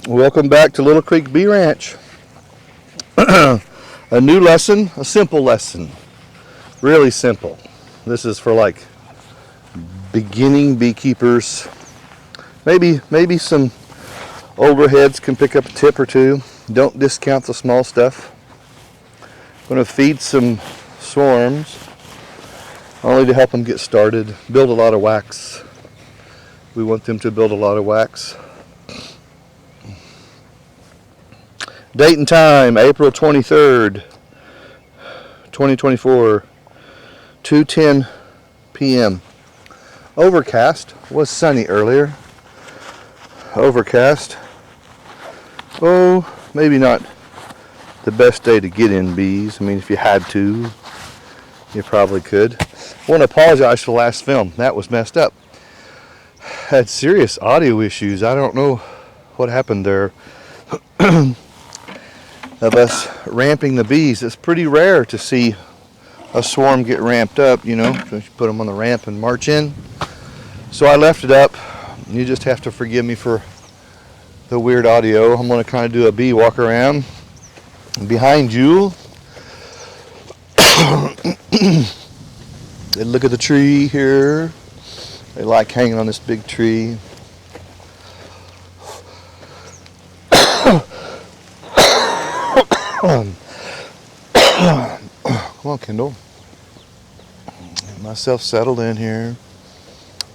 Welcome back to Little Creek Bee Ranch. A new lesson, a simple lesson. Really simple. This is for like beginning beekeepers. Maybe some older heads can pick up a tip or two. Don't discount the small stuff. I'm going to feed some swarms only to help them get started. Build a lot of wax. We want them to build a lot of wax. Date and time, April 23rd, 2024, 2:10 p.m. Overcast. Was sunny earlier. Overcast. Oh, maybe not the best day to get in bees. I mean, if you had to, you probably could. I want to apologize for the last film. That was messed up. Had serious audio issues. I don't know what happened there. Of us ramping the bees. It's pretty rare to see a swarm get ramped up, you know. You put them on the ramp and march in. So I left it up. You just have to forgive me for the weird audio. I'm going to kind of do a bee walk around. Behind you, look at the tree here. They like hanging on this big tree. Come on, Kendall. Get myself settled in here.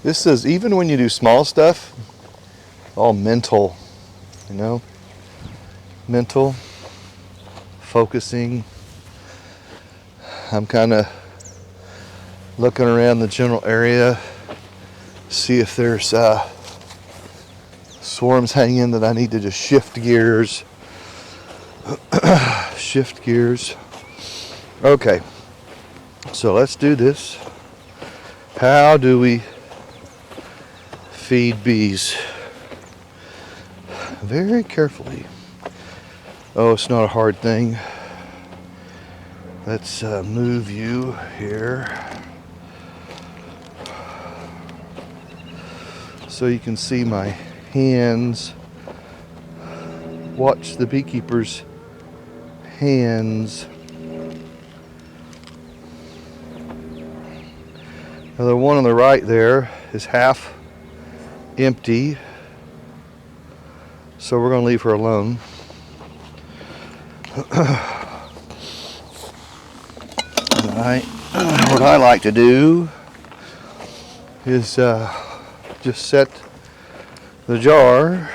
This is, even when you do small stuff, all mental, you know? Mental, focusing. I'm kind of looking around the general area, see if there's swarms hanging that I need to just shift gears. Shift gears. Okay, so let's do this. How do we feed bees? Very carefully. Oh, it's not a hard thing. Let's move you here so you can see my hands. Watch the beekeeper's hands. Now the one on the right there is half empty, so we're going to leave her alone. What I like to do is just set the jar,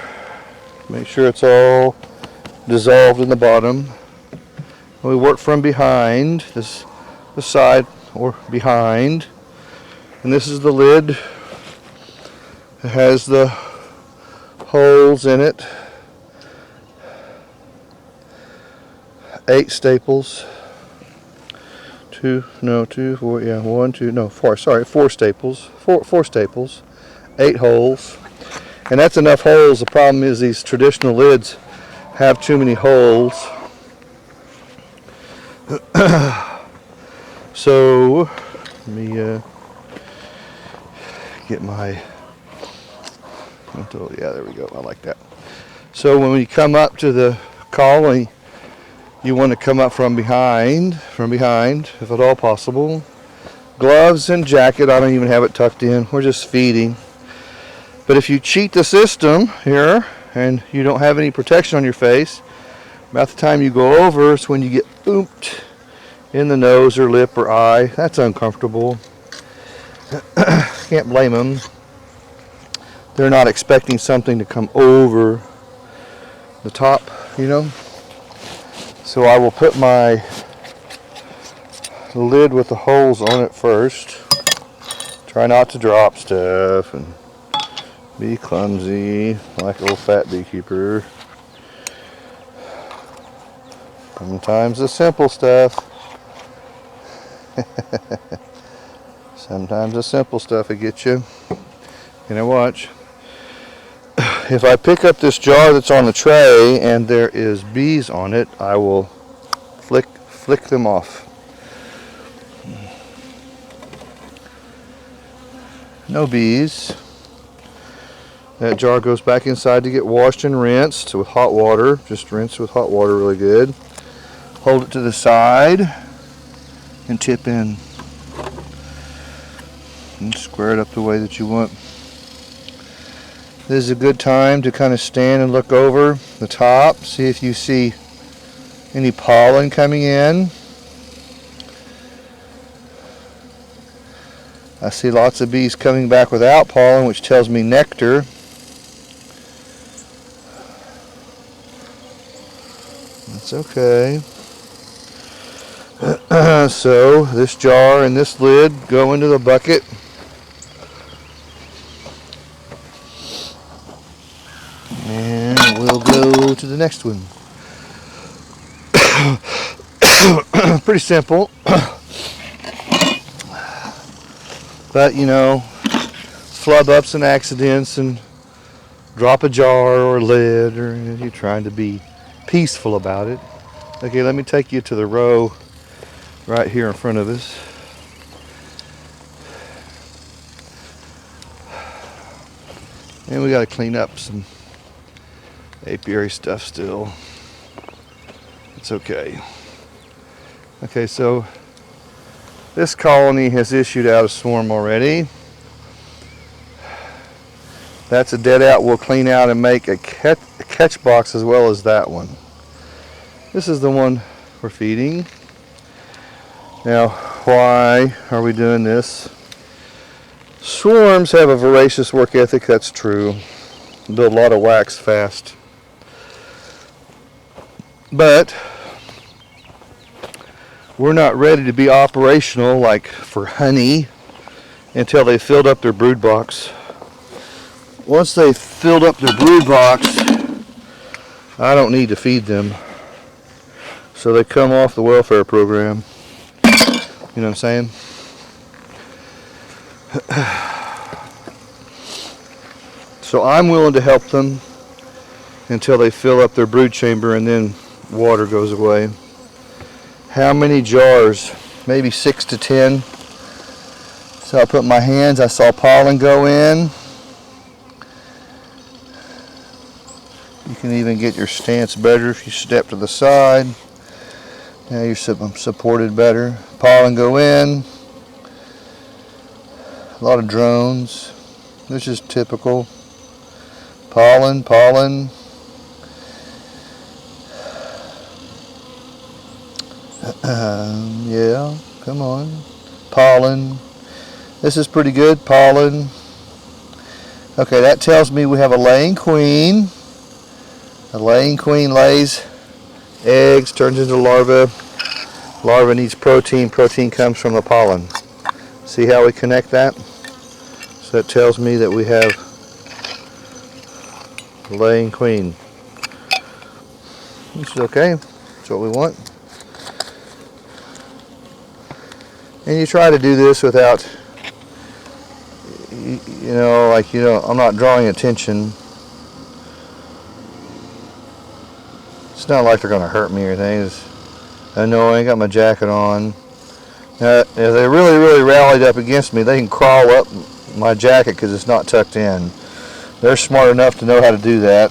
make sure it's all dissolved in the bottom. We work from behind, the side or behind, and this is the lid. It has the holes in it. 8 staples. 4 staples. Four staples. 8 holes. And that's enough holes. The problem is these traditional lids have too many holes. So let me get my, yeah, there we go. I like that. So when we come up to the colony, you want to come up from behind, if at all possible. Gloves and jacket. I don't even have it tucked in. We're just feeding. But if you cheat the system here and you don't have any protection on your face, about the time you go over is when you get oomped in the nose or lip or eye. That's uncomfortable. Can't blame them. They're not expecting something to come over the top, you know. So I will put my lid with the holes on it first. Try not to drop stuff and be clumsy like a little fat beekeeper. Sometimes the simple stuff. Sometimes the simple stuff will get you. You know, watch. If I pick up this jar that's on the tray and there is bees on it, I will flick them off. No bees. That jar goes back inside to get washed and rinsed with hot water. Just rinse with hot water really good. Hold it to the side and tip in. And square it up the way that you want. This is a good time to kind of stand and look over the top. See if you see any pollen coming in. I see lots of bees coming back without pollen, which tells me nectar. That's okay. So this jar and this lid go into the bucket. And we'll go to the next one. Pretty simple. But you know, flub ups and accidents and drop a jar or a lid, or you're trying to be peaceful about it. Okay, let me take you to the row right here in front of us. And we got to clean up some apiary stuff still. It's okay. Okay, so this colony has issued out a swarm already. That's a dead out. We'll clean out and make a catch box as well as that one. This is the one we're feeding. Now, why are we doing this? Swarms have a voracious work ethic, that's true. Build a lot of wax fast. But we're not ready to be operational like for honey until they filled up their brood box. Once they filled up their brood box, I don't need to feed them. So they come off the welfare program. You know what I'm saying? So I'm willing to help them until they fill up their brood chamber and then water goes away. How many jars? Maybe 6 to 10. So I put my hands, I saw pollen go in. You can even get your stance better if you step to the side. Now you're supported better. Pollen go in. A lot of drones, which is typical. Pollen. Yeah, come on. Pollen. This is pretty good. Pollen. Okay, that tells me we have a laying queen. A laying queen lays eggs, turns into larva. Larva needs protein. Protein comes from the pollen. See how we connect that? So that tells me that we have a laying queen. Which is okay. That's what we want. And you try to do this without, I'm not drawing attention. It's not like they're going to hurt me or anything. It's annoying. Got my jacket on. Now, if they really rallied up against me, they can crawl up my jacket because it's not tucked in. They're smart enough to know how to do that.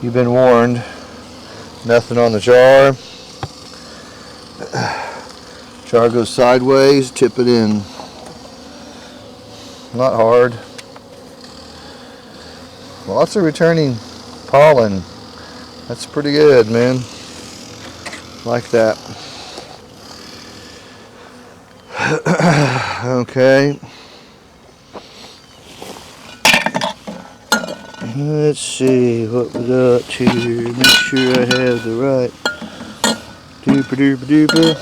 You've been warned. Nothing on the jar. Jar goes sideways, tip it in. Not hard. Lots of returning pollen. That's pretty good, man. Like that. Okay. Let's see what we got here. Make sure I have the right. Duper.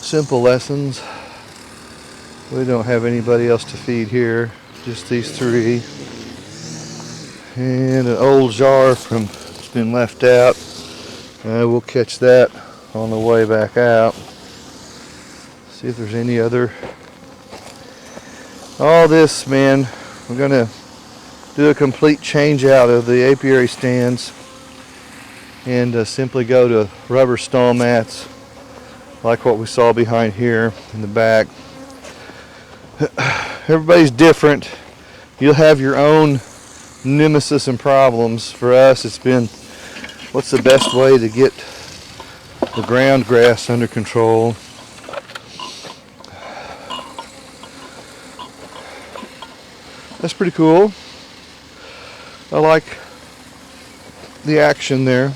Simple lessons. We don't have anybody else to feed here. Just these three. And an old jar it's been left out. We'll catch that on the way back out. See if there's any other. All this, man, we're gonna do a complete change out of the apiary stands and simply go to rubber stall mats like what we saw behind here in the back. Everybody's different. You'll have your own nemesis and problems. For us, it's been what's the best way to get the ground grass under control. That's pretty cool. I like the action there.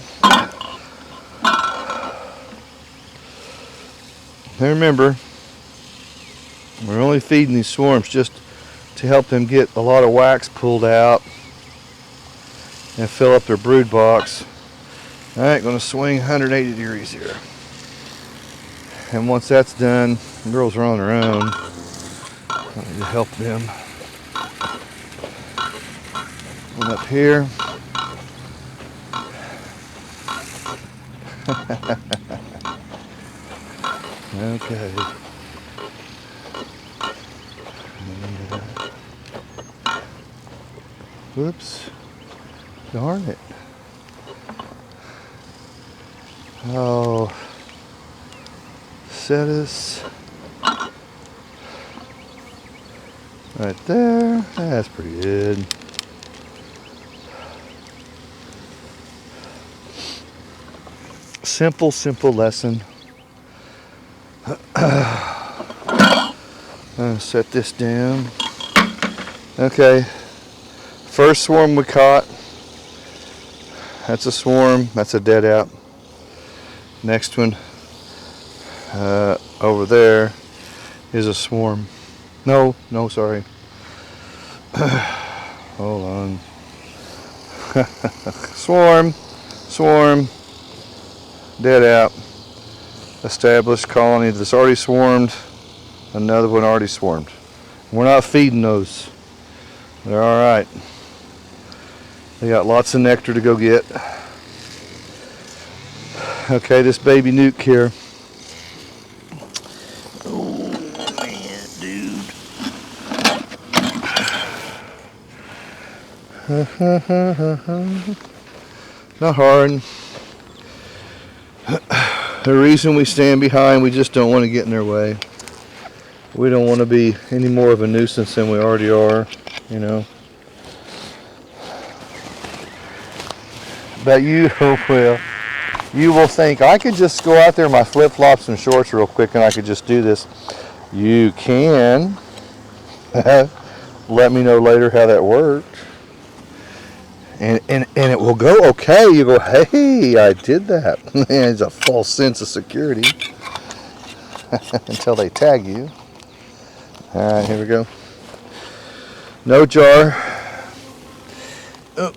Now remember, we're only feeding these swarms just to help them get a lot of wax pulled out and fill up their brood box. Alright, going to swing 180 degrees here. And once that's done, the girls are on their own. I need to help them. One up here. Okay. Whoops. Darn it. Oh. Set us right there. That's pretty good. Simple lesson. Set this down. Okay. First swarm we caught. That's a swarm. That's a dead out. Next one over there is a swarm. No, sorry. Hold on. Swarm. Dead out. Established colony that's already swarmed. Another one already swarmed. We're not feeding those. They're alright. They got lots of nectar to go get. Okay, this baby nuke here. Oh man, dude. Not hard. The reason we stand behind, we just don't want to get in their way. We don't want to be any more of a nuisance than we already are, you know. But you will think, I could just go out there in my flip-flops and shorts real quick and I could just do this. You can. Let me know later how that worked. And it will go okay. You go, hey, I did that. It's a false sense of security until they tag you. All right, here we go. No jar. Oh,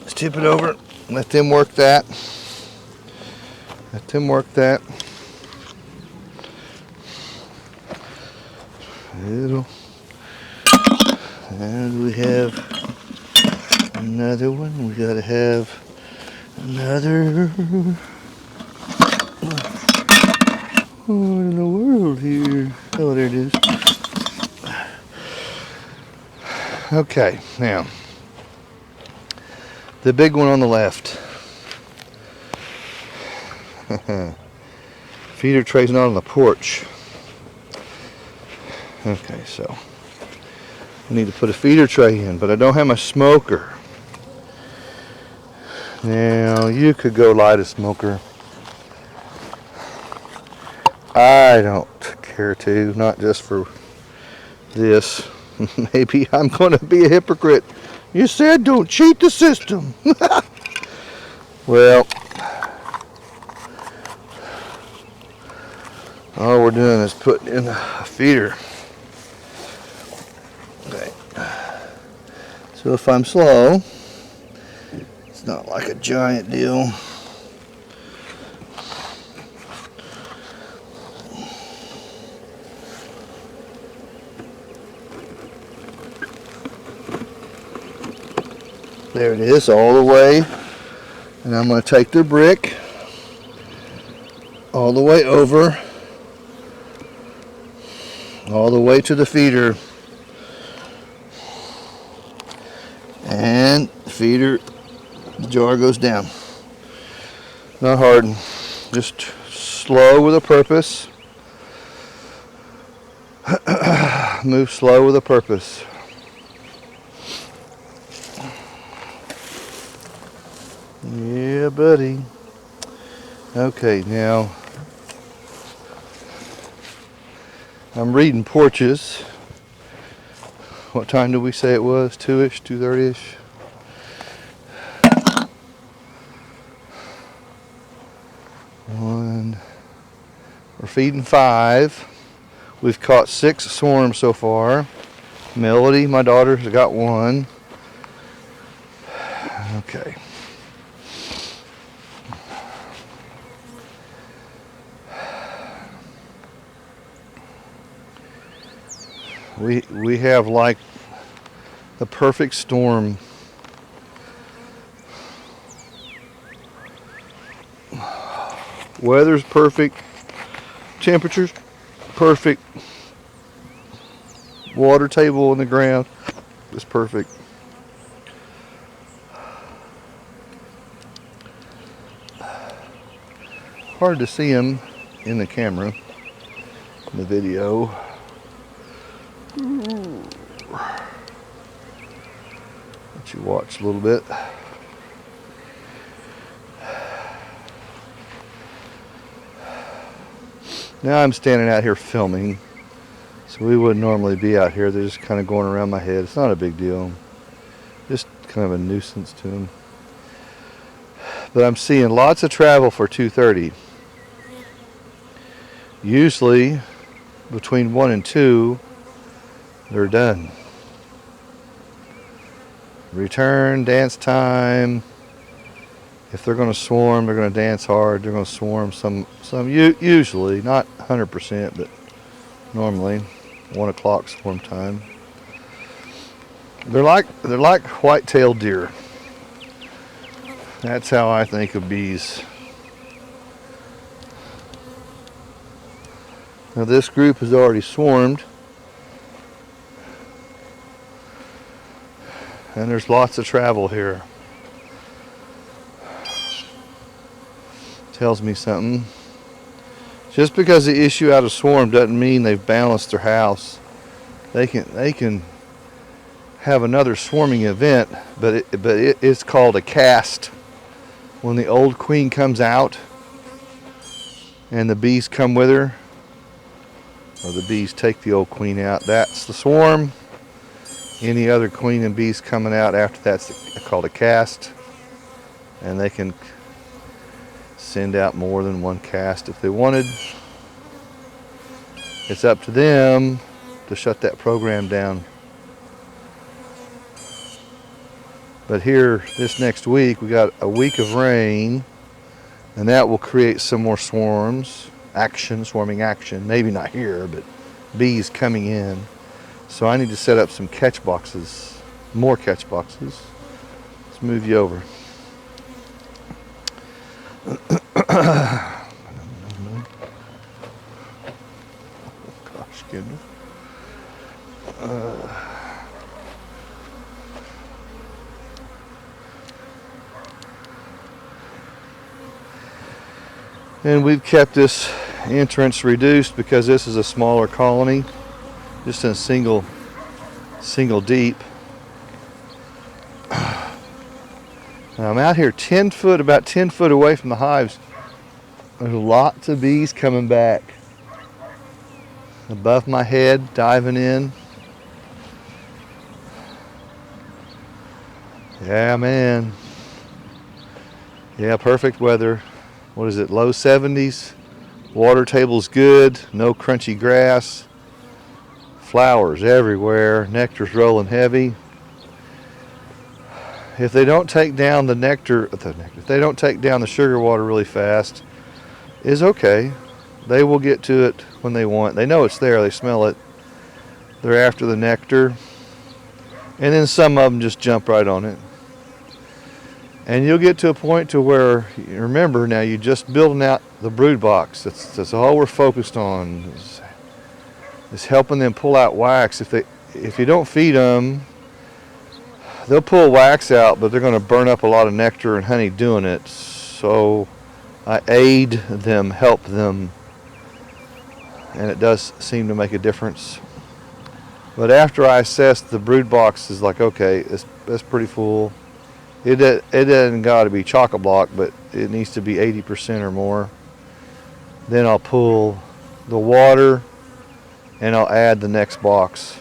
let's tip it over. Let them work that. Little. And we have another one. We gotta have another. What in the world here? Oh, there it is. Okay, now the big one on the left. Feeder tray's not on the porch. Okay, so I need to put a feeder tray in, but I don't have my smoker. Now, you could go light a smoker. I don't care to, not just for this. Maybe I'm going to be a hypocrite. You said don't cheat the system. Well, all we're doing is putting in a feeder. Okay. So if I'm slow, it's not like a giant deal. There it is, all the way. And I'm going to take the brick all the way over, all the way to the feeder. And the feeder, the jar goes down. Not hard, just slow with a purpose. Move slow with a purpose. Yeah, buddy. Okay, now I'm reading porches. What time did we say it was? 2-ish, 2:30-ish? One. We're feeding 5. We've caught 6 swarms so far. Melody, my daughter, has got 1. Okay. We have like the perfect storm. Weather's perfect, temperature's perfect, water table in the ground is perfect. Hard to see them in the camera, in the video. Let you watch a little bit. Now I'm standing out here filming, so we wouldn't normally be out here. They're just kind of going around my head. It's not a big deal. Just kind of a nuisance to them. But I'm seeing lots of travel for 2:30. Usually between 1 and 2, they're done. Return, dance time. If they're going to swarm, they're going to dance hard. They're going to swarm some usually, not 100%, but normally 1 o'clock swarm time. They're like white-tailed deer. That's how I think of bees. Now this group has already swarmed, and there's lots of travel here. Tells me something. Just because they issue out a swarm doesn't mean they've balanced their house. They can have another swarming event, but it's called a cast. When the old queen comes out and the bees come with her, or the bees take the old queen out, that's the swarm. Any other queen and bees coming out after that's called a cast, and they can send out more than one cast if they wanted. It's up to them to shut that program down. But here, this next week, we got a week of rain, and that will create some more swarms, swarming action. Maybe not here, but bees coming in. So I need to set up some catch boxes, more catch boxes. Let's move you over. Gosh, goodness. And we've kept this entrance reduced because this is a smaller colony, just in a single deep. Now I'm out here about 10 foot away from the hives. There's lots of bees coming back. Above my head, diving in. Yeah, man. Yeah, perfect weather. What is it, low 70s? Water table's good, no crunchy grass. Flowers everywhere, nectar's rolling heavy. If they don't take down if they don't take down the sugar water really fast, is okay. They will get to it when they want. They know it's there, they smell it. They're after the nectar. And then some of them just jump right on it. And you'll get to a point to where, remember now, you're just building out the brood box. That's all we're focused on, is helping them pull out wax. If you don't feed them, they'll pull wax out, but they're going to burn up a lot of nectar and honey doing it. So I aid them, help them. and it does seem to make a difference. But after I assessed the brood box, is like, okay, it's pretty full. It doesn't got to be chock a block, but it needs to be 80% or more. Then I'll pull the water and I'll add the next box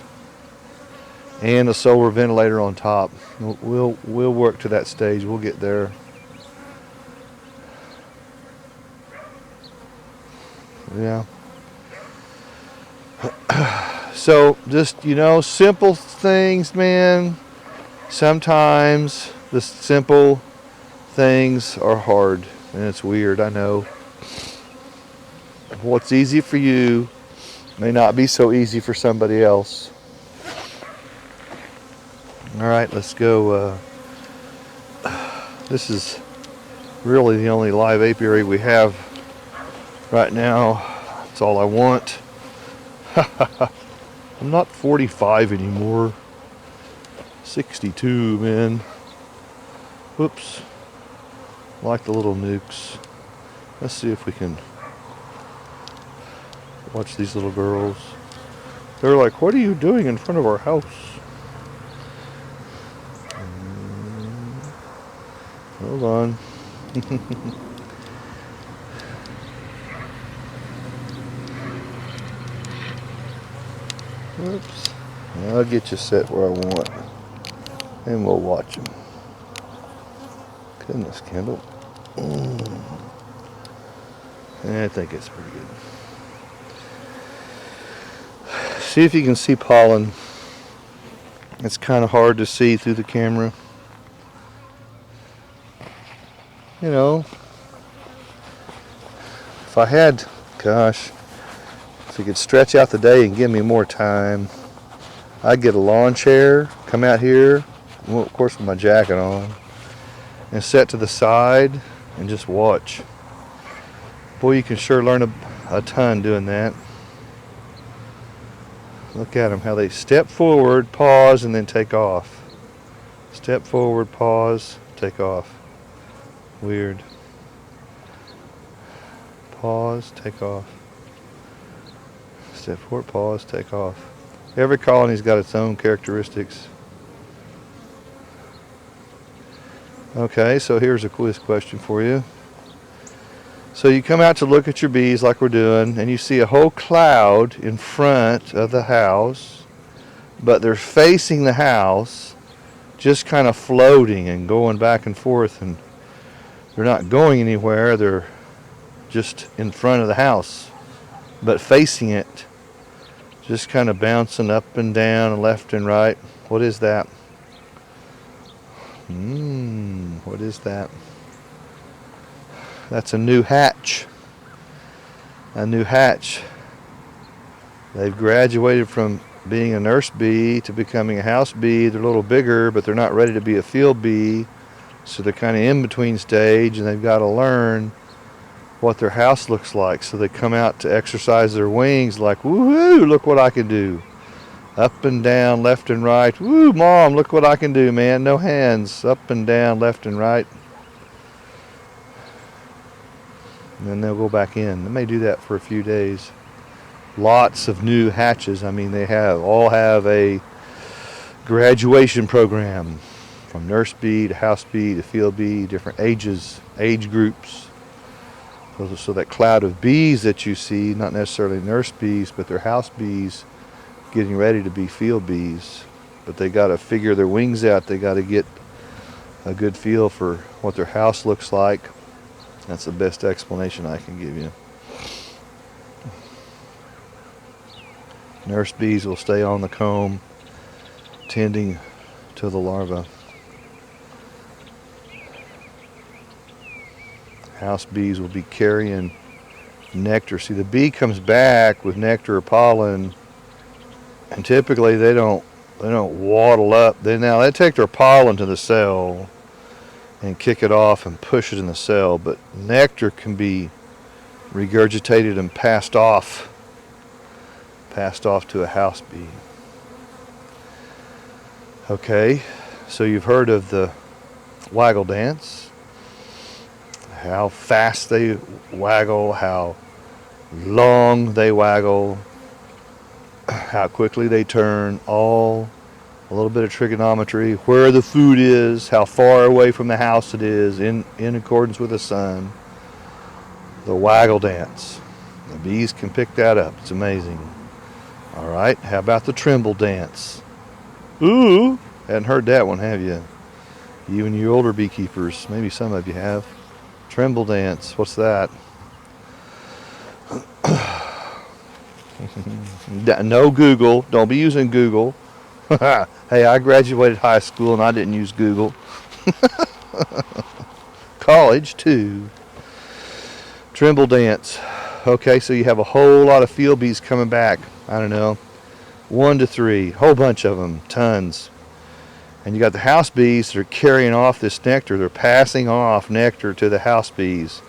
and a solar ventilator on top. We'll work to that stage. We'll get there. Yeah. So just, simple things, man. Sometimes the simple things are hard, and it's weird, I know. What's easy for you may not be so easy for somebody else. All right, let's go. This is really the only live apiary we have right now. That's all I want. I'm not 45 anymore. 62, man. Whoops. Like the little nukes. Let's see if we can watch these little girls. They're like, what are you doing in front of our house? Hold on. Whoops. I'll get you set where I want. And we'll watch them. Goodness, Kendall. I think it's pretty good. See if you can see pollen. It's kind of hard to see through the camera. If I had, if we could stretch out the day and give me more time, I'd get a lawn chair, come out here, well, of course with my jacket on, and sit to the side and just watch. Boy, you can sure learn a ton doing that. Look at them, how they step forward, pause, and then take off. Step forward, pause, take off. Weird. Pause, take off. Step forward, pause, take off. Every colony's got its own characteristics. Okay, so here's a quiz question for you. So you come out to look at your bees like we're doing, and you see a whole cloud in front of the house, but they're facing the house, just kind of floating and going back and forth, and they're not going anywhere. They're just in front of the house, but facing it, just kind of bouncing up and down and left and right. What is that? What is that? That's a new hatch. A new hatch. They've graduated from being a nurse bee to becoming a house bee. They're a little bigger, but they're not ready to be a field bee. So they're kind of in between stage, and they've got to learn what their house looks like. So they come out to exercise their wings like, woohoo, look what I can do. Up and down, left and right. Woo, Mom, look what I can do, man. No hands. Up and down, left and right. And then they'll go back in. They may do that for a few days. Lots of new hatches. I mean, they all have a graduation program from nurse bee to house bee to field bee, different age groups. So that cloud of bees that you see, not necessarily nurse bees, but they're house bees getting ready to be field bees. But they got to figure their wings out. They got to get a good feel for what their house looks like. That's the best explanation I can give you. Nurse bees will stay on the comb, tending to the larvae. House bees will be carrying nectar. See, the bee comes back with nectar or pollen, and typically they don't waddle up. They take their pollen to the cell and kick it off and push it in the cell, but nectar can be regurgitated and passed off to a house bee. Okay, so you've heard of the waggle dance, how fast they waggle, how long they waggle, how quickly they turn, all a little bit of trigonometry, where the food is, how far away from the house it is, in accordance with the sun. The waggle dance. The bees can pick that up. It's amazing. All right, how about the tremble dance? Ooh, hadn't heard that one, have you? You and your older beekeepers, maybe some of you have. Tremble dance, what's that? No Google, don't be using Google. Hey, I graduated high school and I didn't use Google. College too. Tremble dance. Okay, so you have a whole lot of field bees coming back. I don't know, 1 to 3, whole bunch of them, tons. And you got the house bees that are carrying off this nectar. They're passing off nectar to the house bees.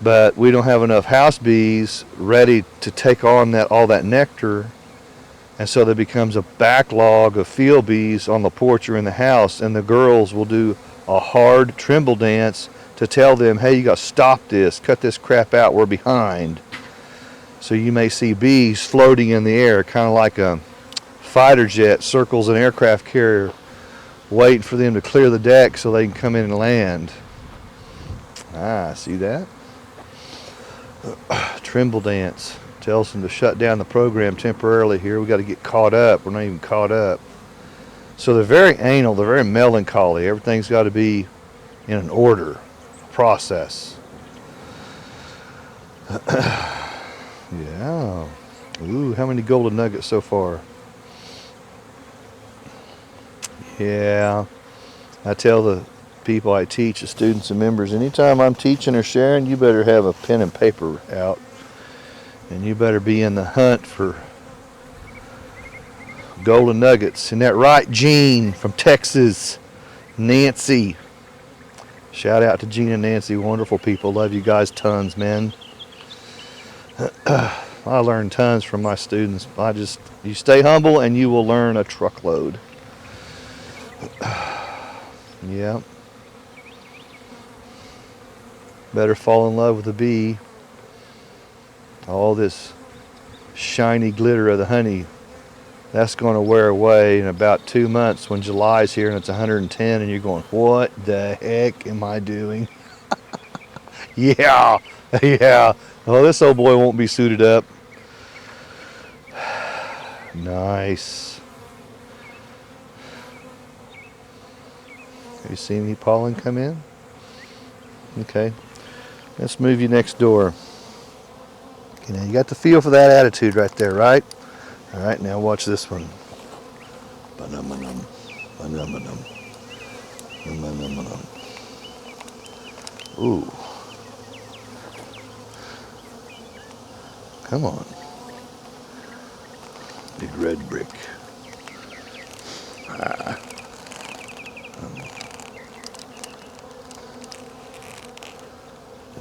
But we don't have enough house bees ready to take on all that nectar. And so there becomes a backlog of field bees on the porch or in the house. And the girls will do a hard tremble dance to tell them, hey, you got to stop this, cut this crap out, we're behind. So you may see bees floating in the air, kind of like a fighter jet circles an aircraft carrier, waiting for them to clear the deck so they can come in and land. Ah, see that? Tremble dance tells them to shut down the program temporarily here. We got to get caught up. We're not even caught up. So they're very anal. They're very melancholy. Everything's got to be in an order, process. Yeah. Ooh, how many golden nuggets so far? Yeah. I tell the people I teach, the students and members, anytime I'm teaching or sharing, you better have a pen and paper out. And you better be in the hunt for golden nuggets. Isn't that right, Gene from Texas? Nancy. Shout out to Gene and Nancy, wonderful people. Love you guys tons, man. I learn tons from my students. You stay humble and you will learn a truckload. Yeah. Better fall in love with a bee. All this shiny glitter of the honey, that's going to wear away in about 2 months when July's here and it's 110 and you're going, what the heck am I doing? Yeah, yeah. Well, this old boy won't be suited up. Nice. Have you seen any pollen come in? Okay. Let's move you next door. Okay, now you got the feel for that attitude right there, right? All right, now watch this one. Ba-num-ba-num, ba-num-ba-num, ba-num-ba-num. Ooh. Come on. Big red brick. Ah.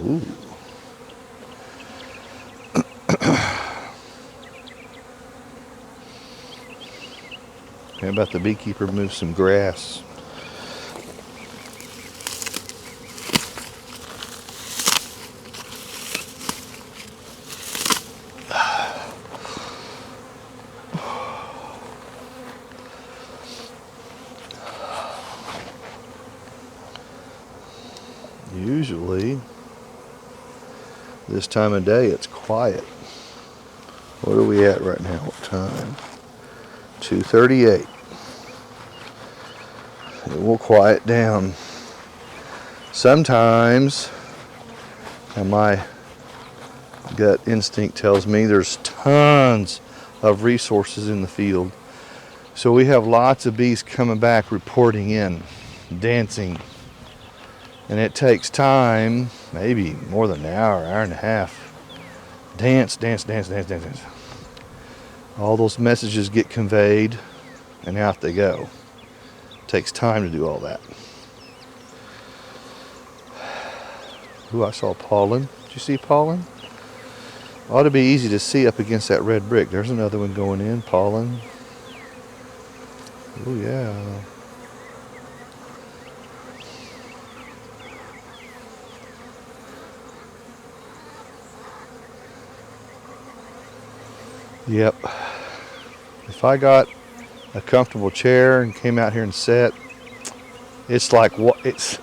Ooh. How about the beekeeper move some grass? Usually, this time of day, it's quiet. What are we at right now? What time? 2:38. It will quiet down. Sometimes, and my gut instinct tells me there's tons of resources in the field. So we have lots of bees coming back, reporting in, dancing. And it takes time, maybe more than an hour, hour and a half. Dance, dance, dance, dance, dance, dance. All those messages get conveyed, and out they go. It takes time to do all that. Ooh, I saw pollen. Did you see pollen? Ought to be easy to see up against that red brick. There's another one going in, pollen. Oh yeah. Yep. If I got a comfortable chair and came out here and sat, it's like what it's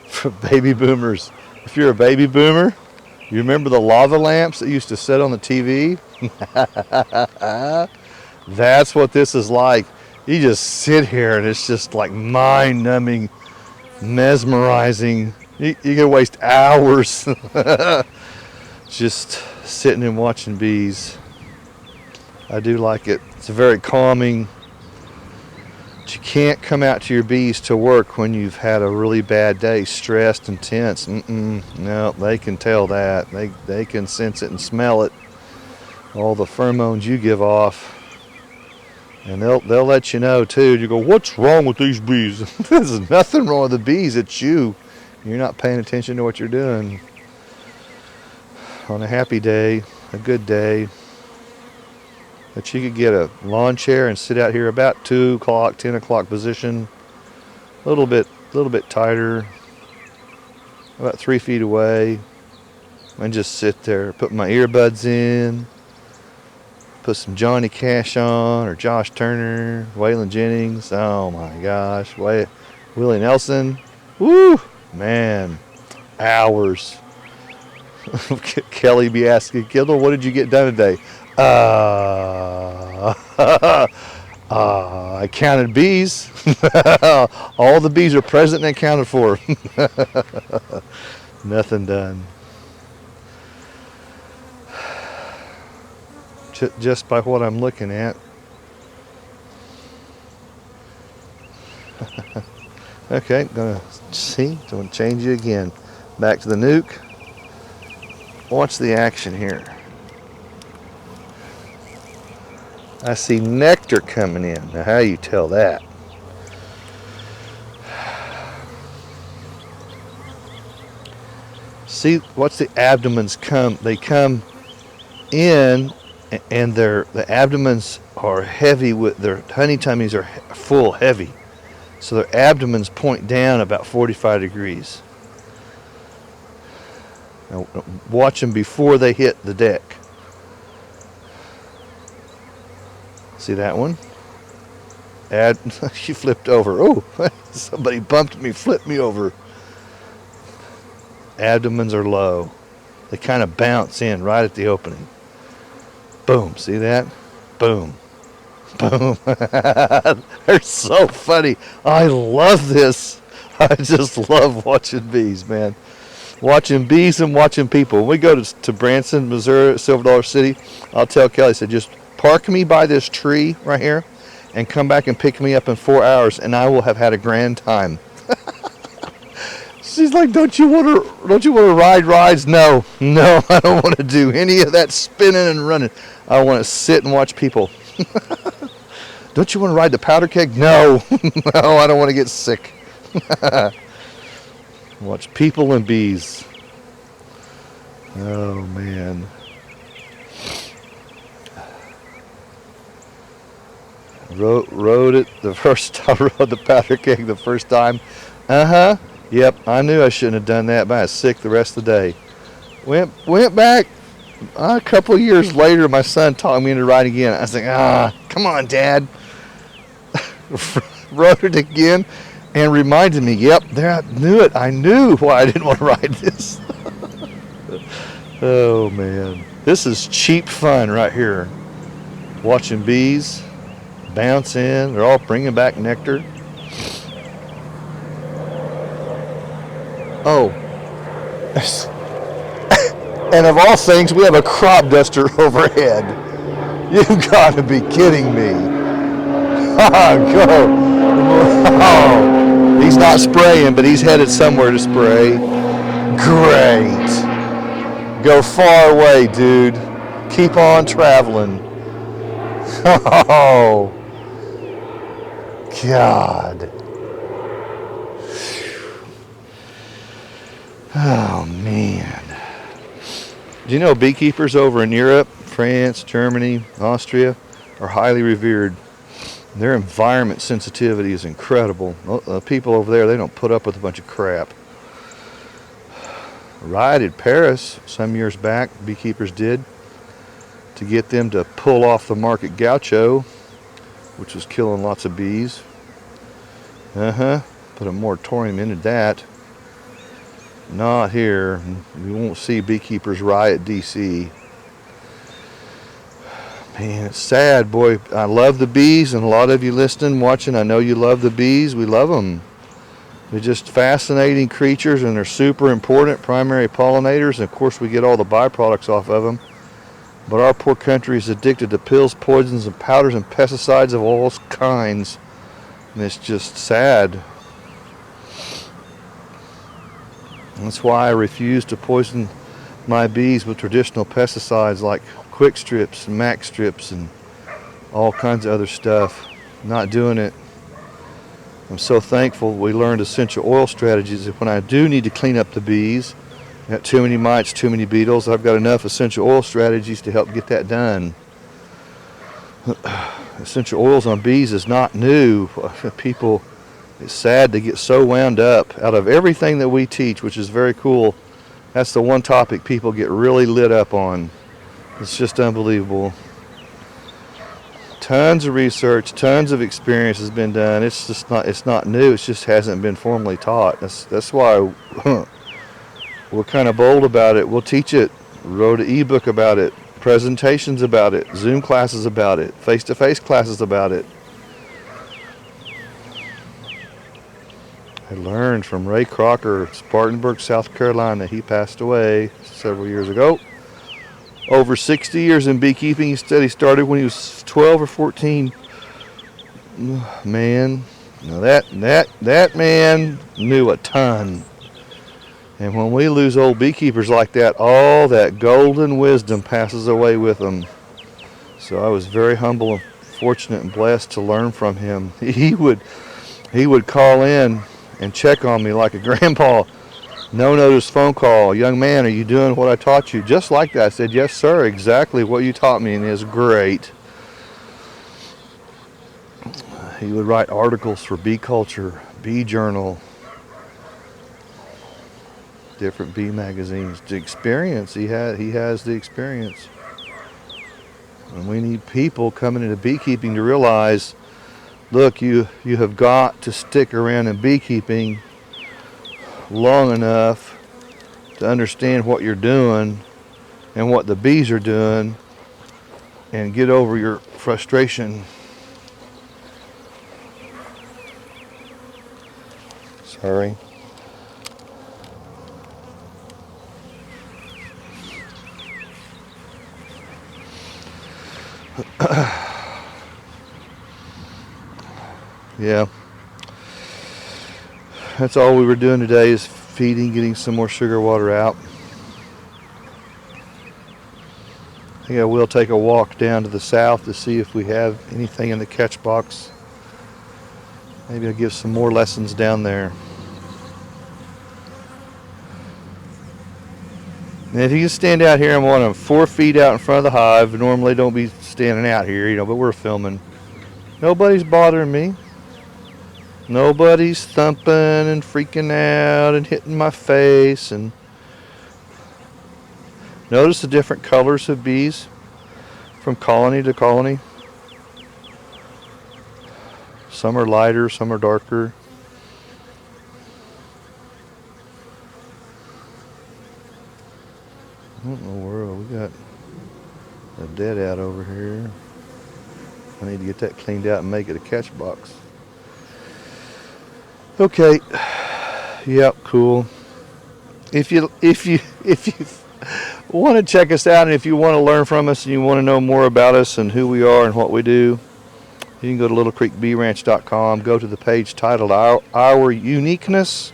for baby boomers. If you're a baby boomer, you remember the lava lamps that used to sit on the TV? That's what this is like. You just sit here and it's just like mind-numbing, mesmerizing. You can waste hours just sitting and watching bees. I do like it. It's very calming. But you can't come out to your bees to work when you've had a really bad day, stressed and tense. No, they can tell that. They can sense it and smell it. All the pheromones you give off. And they'll let you know too. You go, what's wrong with these bees? There's nothing wrong with the bees. It's you. You're not paying attention to what you're doing. On a happy day, a good day, that you could get a lawn chair and sit out here about 2 o'clock, 10 o'clock position, a little bit tighter, about 3 feet away, and just sit there, put my earbuds in, put some Johnny Cash on, or Josh Turner, Waylon Jennings, oh my gosh, Willie Nelson, woo, man, hours. Kelly be asking, Kendall, what did you get done today? I counted bees. All the bees are present and accounted for. Nothing done. Just by what I'm looking at. Okay, gonna change you again. Back to the nuke. Watch the action here. I see nectar coming in. Now, how do you tell that? See, what's the abdomens come? They come in, and the abdomens are heavy with their honey tummies are full, heavy. So their abdomens point down about 45 degrees. Now, watch them before they hit the deck. See that one? She flipped over. Oh, somebody bumped me, flipped me over. Abdomens are low. They kind of bounce in right at the opening. Boom, see that? Boom. Boom. They're so funny. I love this. I just love watching bees, man. Watching bees and watching people. When we go to Branson, Missouri, Silver Dollar City, I'll tell Kelly, I said, just park me by this tree right here and come back and pick me up in 4 hours and I will have had a grand time. She's like, don't you want to ride rides? No, I don't want to do any of that spinning and running. I want to sit and watch people. Don't you want to ride the powder keg? No, I don't want to get sick. Watch people and bees. Oh man. Rode it the first time. Rode the powder keg the first time. Yep, I knew I shouldn't have done that, but I was sick the rest of the day. Went back a couple of years later. My son taught me into riding again. I was like, come on, Dad. Rode it again. And reminded me, yep, there, I knew it. I knew why I didn't want to ride this. Oh, man. This is cheap fun right here. Watching bees bounce in. They're all bringing back nectar. Oh. And of all things, we have a crop duster overhead. You've got to be kidding me. Go. Oh. He's not spraying, but he's headed somewhere to spray. Great. Go far away, dude. Keep on traveling. Oh, God. Oh, man. Do you know beekeepers over in Europe, France, Germany, Austria are highly revered? Their environment sensitivity is incredible. People over there, they don't put up with a bunch of crap. Ride at Paris some years back, beekeepers did. to get them to pull off the market gaucho, which was killing lots of bees. Put a moratorium into that. Not here. We won't see beekeepers riot DC. Man, it's sad, boy. I love the bees, and a lot of you listening, watching, I know you love the bees. We love them. They're just fascinating creatures, and they're super important primary pollinators, and of course we get all the byproducts off of them. But our poor country is addicted to pills, poisons, and powders and pesticides of all kinds, and it's just sad. That's why I refuse to poison my bees with traditional pesticides like quick strips and max strips and all kinds of other stuff. Not doing it. I'm so thankful we learned essential oil strategies that when I do need to clean up the bees, I got too many mites, too many beetles, I've got enough essential oil strategies to help get that done. Essential oils on bees is not new. People, it's sad to get so wound up. Out of everything that we teach, which is very cool, that's the one topic people get really lit up on. It's just unbelievable. Tons of research, tons of experience has been done. It's not new. It just hasn't been formally taught. That's why we're kind of bold about it. We'll teach it. Wrote an ebook about it, presentations about it, Zoom classes about it, face-to-face classes about it. I learned from Ray Crocker, Spartanburg, South Carolina. He passed away several years ago. Over 60 years in beekeeping. He said he started when he was 12 or 14. Man, now that man knew a ton. And when we lose old beekeepers like that, all that golden wisdom passes away with them. So I was very humble and fortunate and blessed to learn from him. He would call in and check on me like a grandpa. No notice phone call. Young man, are you doing what I taught you? Just like that. I said, yes, sir, exactly what you taught me, and it's great. He would write articles for Bee Culture, Bee Journal, different bee magazines. The experience, he has the experience. And we need people coming into beekeeping to realize, look, you have got to stick around in beekeeping long enough to understand what you're doing and what the bees are doing and get over your frustration. Sorry. Yeah. That's all we were doing today is feeding, getting some more sugar water out. I think I will take a walk down to the south to see if we have anything in the catch box. Maybe I'll give some more lessons down there. And if you can stand out here, I'm on 4 feet out in front of the hive. Normally don't be standing out here, but we're filming. Nobody's bothering me. Nobody's thumping and freaking out and hitting my face. And notice the different colors of bees from colony to colony. Some are lighter, some are darker. What in the world? We got a dead out over here. I need to get that cleaned out and make it a catch box. Okay. Yep, cool. If you want to check us out and if you want to learn from us and you want to know more about us and who we are and what we do, you can go to littlecreekbeeranch.com, go to the page titled Our Uniqueness,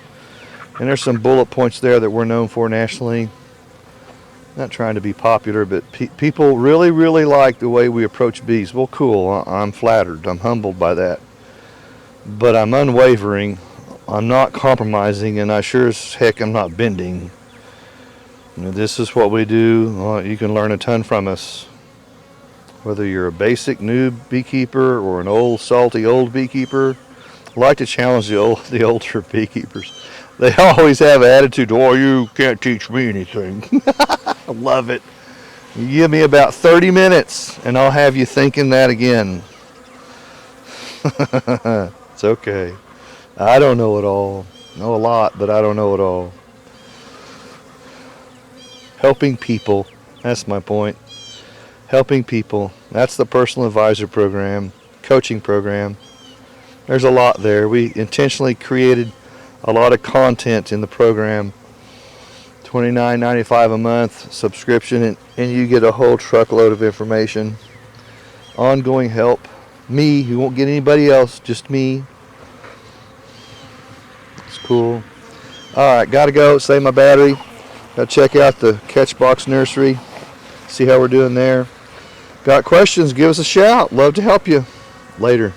and there's some bullet points there that we're known for nationally. Not trying to be popular, but people really, really like the way we approach bees. Well, cool. I'm flattered. I'm humbled by that. But I'm unwavering. I'm not compromising, and I sure as heck am not bending. This is what we do. Well, you can learn a ton from us. Whether you're a basic new beekeeper or an old, salty old beekeeper, I like to challenge the older beekeepers. They always have an attitude, oh, you can't teach me anything. I love it. You give me about 30 minutes and I'll have you thinking that again. It's okay. I don't know it all. Know a lot, but I don't know it all. Helping people. That's my point. Helping people. That's the personal advisor program, coaching program. There's a lot there. We intentionally created a lot of content in the program. $29.95 a month subscription, and you get a whole truckload of information. Ongoing help. Me, you won't get anybody else, just me. It's cool. Alright, gotta go, save my battery. Gotta check out the Catchbox Nursery, see how we're doing there. Got questions, give us a shout. Love to help you. Later.